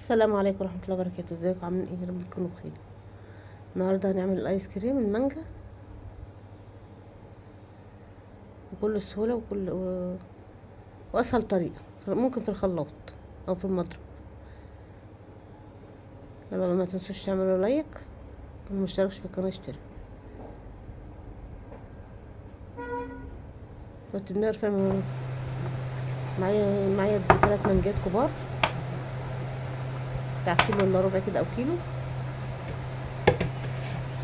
السلام عليكم ورحمه الله وبركاته. ازيكم عاملين ايه؟ يا رب تكونوا بخير. النهارده هنعمل الايس كريم المانجا بكل سهوله واسهل طريقه، ممكن في الخلاط او في المضرب. يلا ما تنسوش تعملوا لايك، واللي مشتركش في القناه اشترك. كنت بنعرف معايا 3 مانجات كبار بتاع كيلو الا ربع كده او كيلو،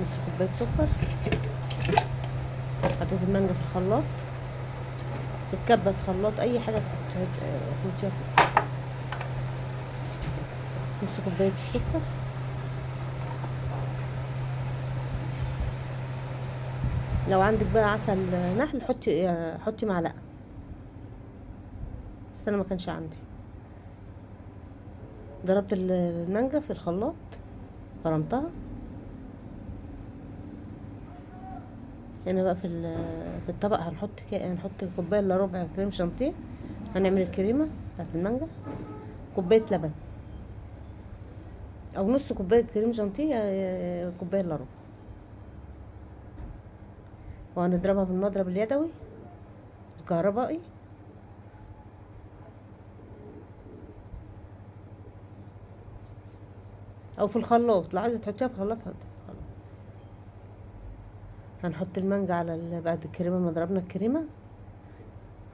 نص كوبايه سكر. حطيت المانجا في الخلاط، في الكبه، في خلاط اي حاجه تحطيها فيه. نص كوبايه السكر، لو عندك بقى عسل نحل حطي معلقه، بس انا ما كانش عندي. ضربت المانجا في الخلاط، فرمتها. هنا بقى في الطبق هنحط كوبايه الا ربع كريم شانتيه. هنعمل الكريمه بتاعت المانجا، كوبايه لبن او نص كوبايه كريم شانتيه، كوبايه الا ربع. وهنضربها بالمضرب اليدوي الكهربائي. او في الخلاط، لو عايزه تحطيها في الخلاط حطيها في الخلاط. هنحط المانجا على بعد الكريمه ما ضربنا الكريمه،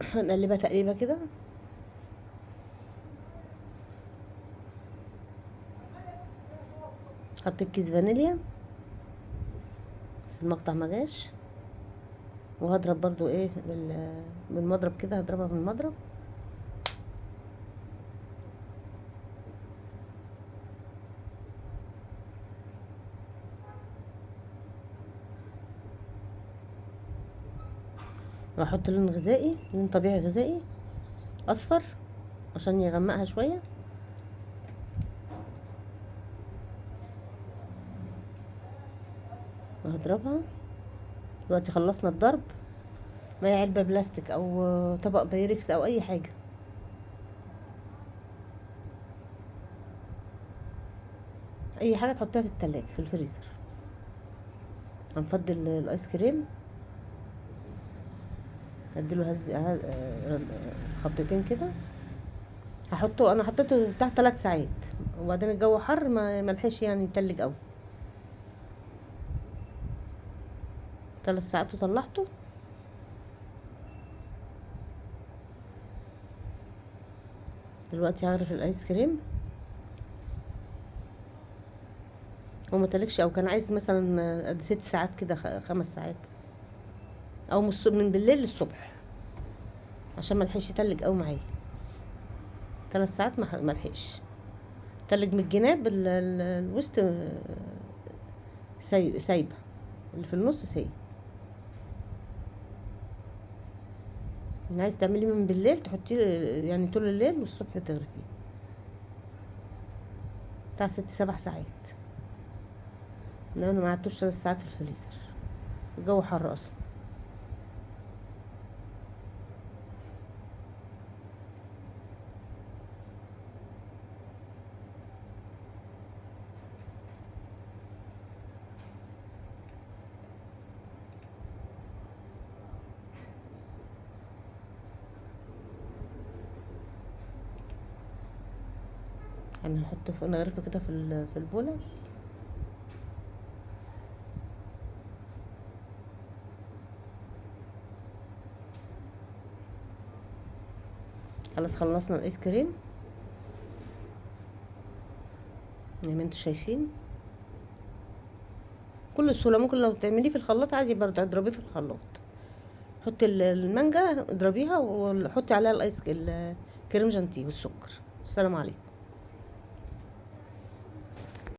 هنقلبها تقليبه كده. حطيت كيس فانيليا بس المقطع ما جاش. وهضرب برضو ايه بالمضرب كده، هضربها بالمضرب. واحط لون غذائي، لون طبيعي غذائي اصفر عشان يغمقها شويه. وهضربها. دلوقتي خلصنا الضرب. ما هي علبه بلاستيك او طبق بايركس او اي حاجه، اي حاجه تحطيها في التلاجة في الفريزر. هنفضي الايس كريم، هديله خبطتين كده. انا حطيته بتاع 3 ساعات، وبعدين الجو حر ما لحقش يعني يتلج قوي. 3 ساعات وطلعته. دلوقتي هغرف الايس كريم. هو ما تلكش، او كان عايز مثلا قد 6 ساعات كده، 5 ساعات، او من بالليل للصبح، عشان ما لحقش يتلج قوي معايا. 3 ساعات ما لحقش تلج من الجناب. الوسط سايبه، اللي في النص سايب. عايز تعملي من بالليل تحطيه يعني طول الليل، والصبح تغرفيه بتاع 6 7 ساعات. انما انا ما قعدتوش 3 ساعات في الفريزر، الجو حر اصلا. يعني هنحط فوق، نغرفه كده في البوله. خلاص خلصنا الايس كريم زي ما انتوا شايفين، كل سهوله. ممكن لو تعمليه في الخلاط عادي برضه اضربيه في الخلاط. حطي المانجا اضربيها، وحطي عليها الكريم جانتيه والسكر. السلام عليكم.